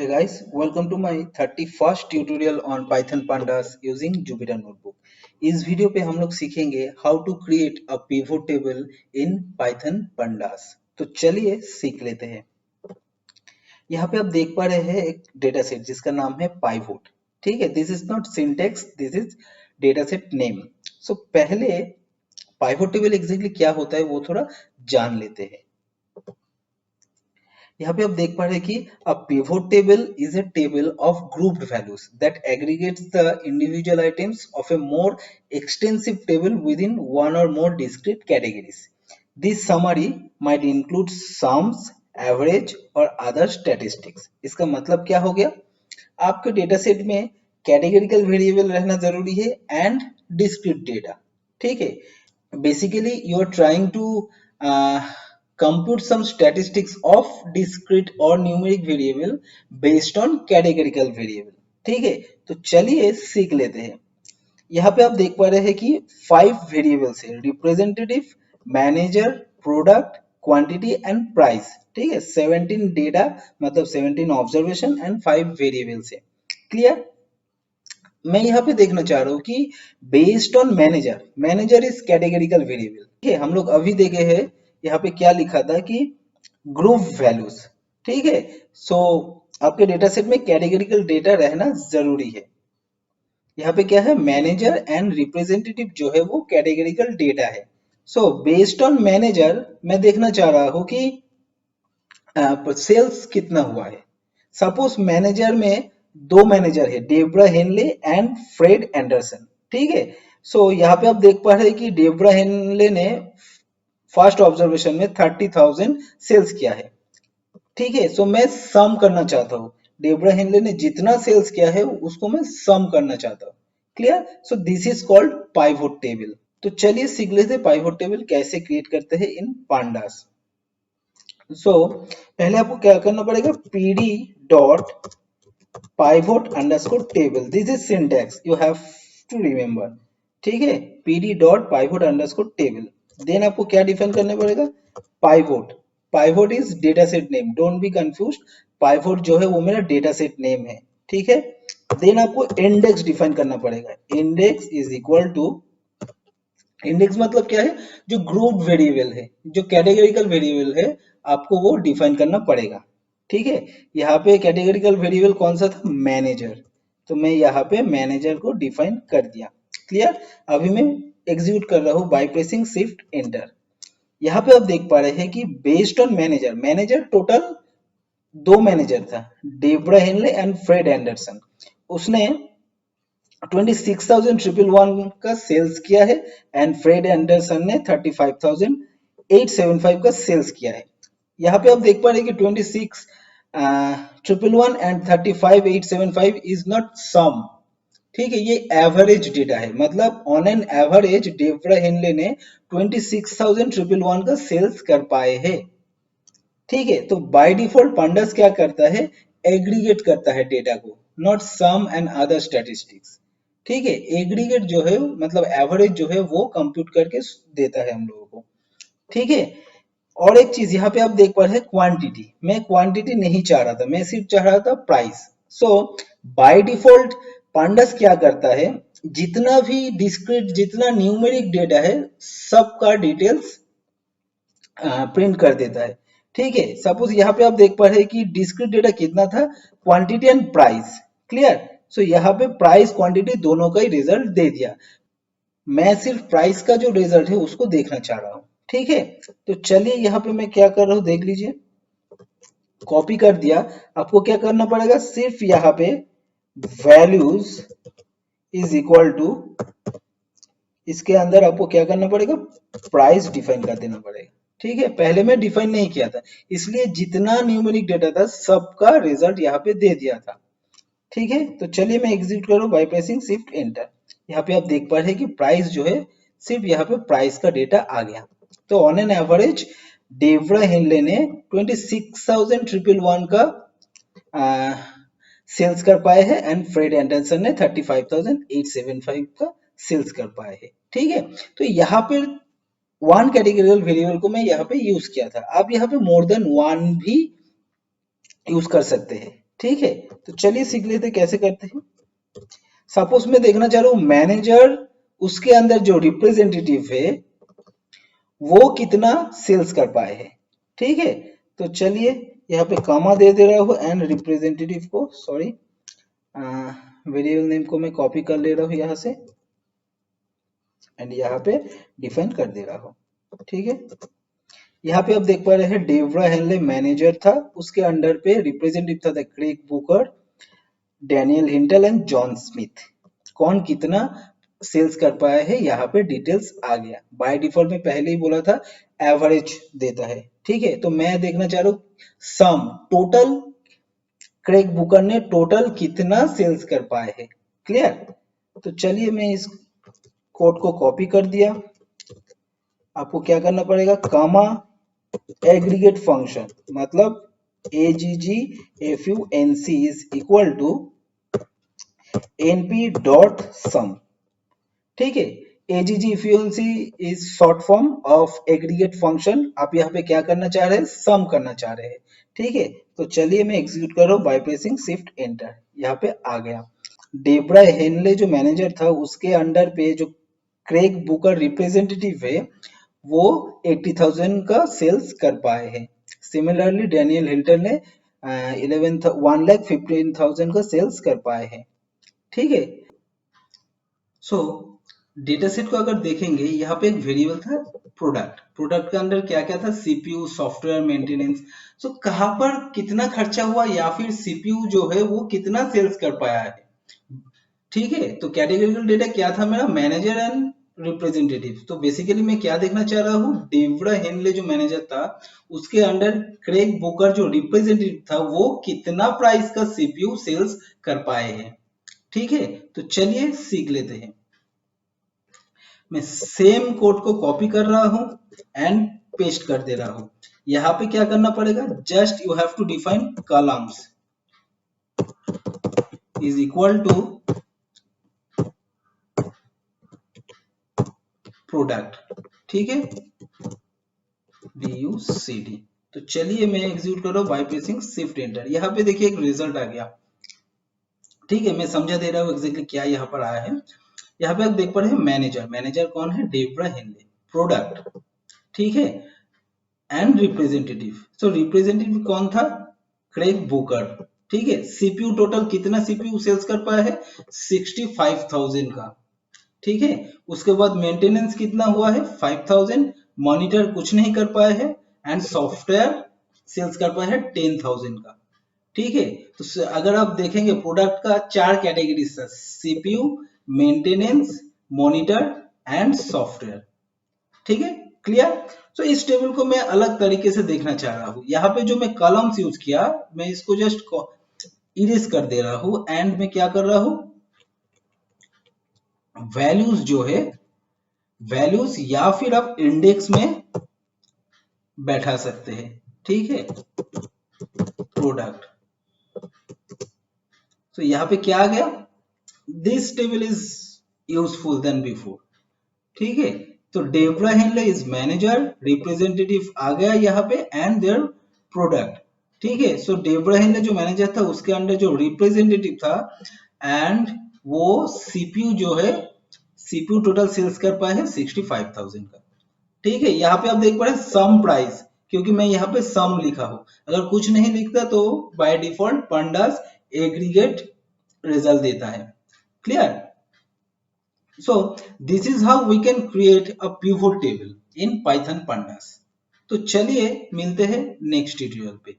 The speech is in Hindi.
guys, welcome to my 31st tutorial on Python Pandas using Jupyter Notebook. इस वीडियो पे हम लोग सीखेंगे how to create a pivot table in Python Pandas. तो चलिए सीख लेते हैं। यहाँ पे आप देख पा रहे हैं एक डेटा सेट जिसका नाम है pivot। ठीक है, this is not syntax, this is data set name. So पहले pivot table एग्जैक्टली क्या होता है वो थोड़ा जान लेते हैं। यहाँ पे आप देख पा रहे हैं कि a pivot table is a table of grouped values that aggregates the individual items of a more extensive table within one or more discrete categories. This summary might include sums, average और other statistics. इसका मतलब क्या हो गया? आपके डेटा सेट में कैटेगरिकल वेरिएबल रहना जरूरी है एंड डिस्क्रीट डेटा। ठीक है, basically you are trying to compute some statistics of discrete or numeric variable based on categorical variable। ठीक है, तो चलिए सीख लेते हैं। यहाँ पे आप देख पा रहे हैं कि 5 वेरिएबल्स है, representative, manager, product, quantity and price. ठीक है, 17 डेटा मतलब 17 ऑब्जर्वेशन एंड 5 वेरिएबल्स है। क्लियर? मैं यहाँ पे देखना चाह रहा हूँ कि based on manager, manager is categorical variable. ठीक है, हम लोग अभी देखे हैं यहाँ पे क्या लिखा था कि ग्रुप वैल्यूज। ठीक है, सो आपके डेटा सेट में कैटेगरिकल डेटा रहना जरूरी है। यहाँ पे क्या है, मैनेजर एंड रिप्रेजेंटेटिव जो है वो कैटेगरिकल डेटा है। सो बेस्ड ऑन मैनेजर मैं देखना चाह रहा हूँ कि सेल्स कितना हुआ है। सपोज मैनेजर में 2 मैनेजर है, Debra Henley and Fred Anderson. ठीक है, सो यहाँ पे आप देख पा रहे हैं कि डेब्रा हेनले ने फर्स्ट ऑब्जर्वेशन में 30,000 सेल्स किया है। ठीक है, सो मैं सम करना चाहता हूँ, डेब्रा हेनले ने जितना सेल्स किया है उसको मैं सम करना चाहता हूँ। Clear? So this is called pivot table. तो चलिए सीख लेते हैं पाइवोट टेबल कैसे क्रिएट करते हैं इन पांडास। सो पहले आपको क्या करना पड़ेगा, pd dot pivot underscore table, this is syntax you have to remember। ठीक है, pd dot pivot underscore table। Then आपको क्या डिफाइन करना पड़ेगा, pivot. Pivot is data set name, don't be confused. Pivot जो है वो मेरा डेटा सेट नेम है। ठीक है, देन आपको इंडेक्स डिफाइन करना पड़ेगा। Index is equal to, index मतलब क्या है, जो ग्रुप वेरिएबल है, जो कैटेगरिकल वेरिएबल है, आपको वो डिफाइन करना पड़ेगा। ठीक है, यहाँ पे कैटेगरिकल वेरिएबल कौन सा था, मैनेजर, तो मैं यहाँ पे मैनेजर को डिफाइन कर दिया। क्लियर? अभी मैं एग्जीक्यूट कर रहा हूँ बाय प्रेसिंग शिफ्ट एंटर। यहाँ पे आप देख पा रहे हैं कि based on manager, manager total 2 manager था, Debra Henley and Fred Anderson. उसने 26,111 का सेल्स किया है एंड फ्रेड एंडरसन ने 35,875 का सेल्स किया है। यहाँ पे आप देख पा रहे हैं कि 26,111 एंड 35,875 इज नॉट सम। ठीक है, ये एवरेज डेटा है, मतलब on an average Debra Henley ने 26,111 का सेल्स कर पाए हैं। ठीक है, तो बाय डिफॉल्ट पांडास क्या करता है, एग्रीगेट करता है डेटा को, not sum and other statistics. ठीक है, एग्रीगेट जो है मतलब एवरेज जो है वो कंप्यूट करके देता है हम लोगों को। ठीक है, और एक चीज यहाँ पे आप देख पा रहे हैं क्वांटिटी, मैं क्वांटिटी नहीं चाह रहा था, मैं सिर्फ चाह रहा था price. So by default pandas क्या करता है, जितना भी डिस्क्रीट, जितना न्यूमेरिक डेटा है, सबका डिटेल्स प्रिंट कर देता है। ठीक है, सपोज यहाँ पे आप देख पा रहे हैं कि डिस्क्रीट डेटा कितना था, क्वांटिटी एंड प्राइस। क्लियर? सो यहाँ पे प्राइस क्वांटिटी दोनों का ही रिजल्ट दे दिया। मैं सिर्फ प्राइस का जो रिजल्ट है उसको देखना चाह रहा हूँ। ठीक है, तो चलिए यहाँ पे मैं क्या कर रहा हूँ देख लीजिए, कॉपी कर दिया। आपको क्या करना पड़ेगा, सिर्फ यहाँ पे वैल्यूज इज इक्वल टू, इसके अंदर आपको क्या करना पड़ेगा, प्राइस डिफाइन कर देना पड़ेगा। ठीक है, पहले मैं डिफाइन नहीं किया था, इसलिए जितना न्यूमेरिक डेटा था सबका रिजल्ट यहाँ पे दे दिया था। ठीक है, तो चलिए मैं एग्जीक्यूट करूँ बाय प्रेसिंग शिफ्ट एंटर। यहाँ पे आप देख पा रहे हैं कि प्राइस जो है, सिर्फ यहाँ पे प्राइस का डेटा आ गया। तो on an average Debra Henley ने 26,111 का सेल्स कर पाए हैं एंड फ्रेड एंडरसन ने 35,875 का सेल्स कर पाए हैं। ठीक है, तो यहाँ पे वन कैटेगरिकल वेरिएबल को मैं यहाँ पे यूज किया था। आप यहाँ पे मोर देन वन भी यूज कर सकते हैं। ठीक है, तो चलिए सीख लेते कैसे करते हैं। सपोज मैं देखना चाह रहा हूं मैनेजर, उसके अंदर जो रिप्रेजेंटेटिव है वो कितना सेल्स कर पाए हैं। ठीक है, तो चलिए यहाँ पे कॉमा दे रहा हूँ एंड रिप्रेजेंटेटिव को, सॉरी, वेरिएबल नेम को मैं कॉपी कर ले रहा हूँ यहाँ से एंड यहाँ पे डिफाइन कर दे रहा हूँ। ठीक है, यहाँ पे आप देख पा रहे हैं डेवरा हेनले मैनेजर था, उसके अंडर पे रिप्रेजेंटेटिव था क्रेग बुकर, डैनियल हिंटल एंड जॉन स्मिथ। कौन कितना सेल्स कर पाया है यहाँ पे डिटेल्स आ गया। बाय डिफॉल्ट में पहले ही बोला था एवरेज देता है। ठीक है, तो मैं देखना चाह रहा हूँ सम टोटल, क्रेग बुकर ने टोटल कितना सेल्स कर पाए हैं। क्लियर, तो चलिए मैं इस कोड को कॉपी कर दिया। आपको क्या करना पड़ेगा, कामा एग्रीगेट फंक्शन, मतलब AGGFUNC is equal to NP dot sum. ठीक है, AGG efficiency is short form of aggregate function. आप यहाँ पे क्या करना चाह रहे हैं, सम करना चाह रहे हैं। ठीक है, तो चलिए मैं एग्जीक्यूट कर रहा हूँ बाय प्रेसिंग शिफ्ट एंटर। यहाँ पे आ गया। डेब्रा हेनले जो मैनेजर था उसके अंडर पे जो क्रेग बुकर रिप्रेजेंटेटिव है वो 80,000 का सेल्स कर पाए हैं। सिमिलरली डैनियल हिल्टन ने 1,15,000 का सेल्स कर पाए हैं। ठीक है, सो डेटा सेट को अगर देखेंगे, यहाँ पे एक वेरिएबल था प्रोडक्ट। प्रोडक्ट के अंदर क्या क्या था, सीपीयू, सॉफ्टवेयर मेंटेनेंस। सो कहाँ पर कितना खर्चा हुआ या फिर सीपीयू जो है वो कितना सेल्स कर पाया है। ठीक है, तो कैटेगरिकल डेटा क्या था मेरा, मैनेजर एंड रिप्रेजेंटेटिव। तो बेसिकली मैं क्या देखना चाह रहा हूँ, डेवरा हेनले जो मैनेजर था उसके अंडर क्रेग बुकर जो रिप्रेजेंटेटिव था वो कितना प्राइस का सीपीयू सेल्स कर पाए हैं। ठीक है, तो चलिए सीख लेते हैं। मैं सेम कोड को कॉपी कर रहा हूं एंड पेस्ट कर दे रहा हूं। यहां पे क्या करना पड़ेगा, just you have to define columns is equal to product. ठीक है, DUCD। तो चलिए मैं एग्जीक्यूट कर रहा हूं बाय प्रेसिंग शिफ्ट एंटर। यहाँ पे देखिए एक रिजल्ट आ गया। ठीक है, मैं समझा दे रहा हूँ एग्जैक्टली क्या यहाँ पर आया है। यहाँ पे आप देख पा रहे हैं मैनेजर, मैनेजर कौन है, डेब्रा हेनले। प्रोडक्ट, ठीक है, एंड रिप्रेजेंटेटिव। सो रिप्रेजेंटेटिव कौन था, क्रेग बुकर। ठीक है, सीपीयू टोटल कितना सीपीयू सेल्स कर पाया है, 65,000 का। ठीक है, उसके बाद मेंटेनेंस कितना हुआ है, 5,000। मॉनिटर कुछ नहीं कर पाए है एंड सॉफ्टवेयर सेल्स कर पाया है 10,000 का। ठीक है, तो अगर आप देखेंगे प्रोडक्ट का 4 category, CPU, maintenance, monitor and software. ठीक है, क्लियर। तो इस टेबल को मैं अलग तरीके से देखना चाह रहा हूं। यहाँ पे जो मैं कॉलम्स यूज किया, मैं इसको जस्ट इरेज कर दे रहा हूं एंड मैं क्या कर रहा हूं, वैल्यूज जो है, वैल्यूज या फिर आप इंडेक्स में बैठा सकते हैं। ठीक है, प्रोडक्ट। तो यहाँ पे क्या आ गया, this table is useful then before. ठीक है, तो Debra Henley is manager, representative आ गया यहाँ पे एंड देयर प्रोडक्ट। ठीक है, सो डेब्रा हेनले जो मैनेजर था उसके अंडर जो रिप्रेजेंटेटिव था एंड वो सीपीयू जो है, सीपीयू टोटल सेल्स कर पाए हैं 65,000 का। ठीक है, यहाँ पे आप देख पा रहे हैं सम प्राइस, क्योंकि मैं यहाँ पे सम लिखा हूं। अगर कुछ नहीं लिखता तो by default pandas aggregate result देता है। Clear. So this is how we can create a pivot table in Python pandas। तो चलिए मिलते हैं नेक्स्ट ट्यूटोरियल पे।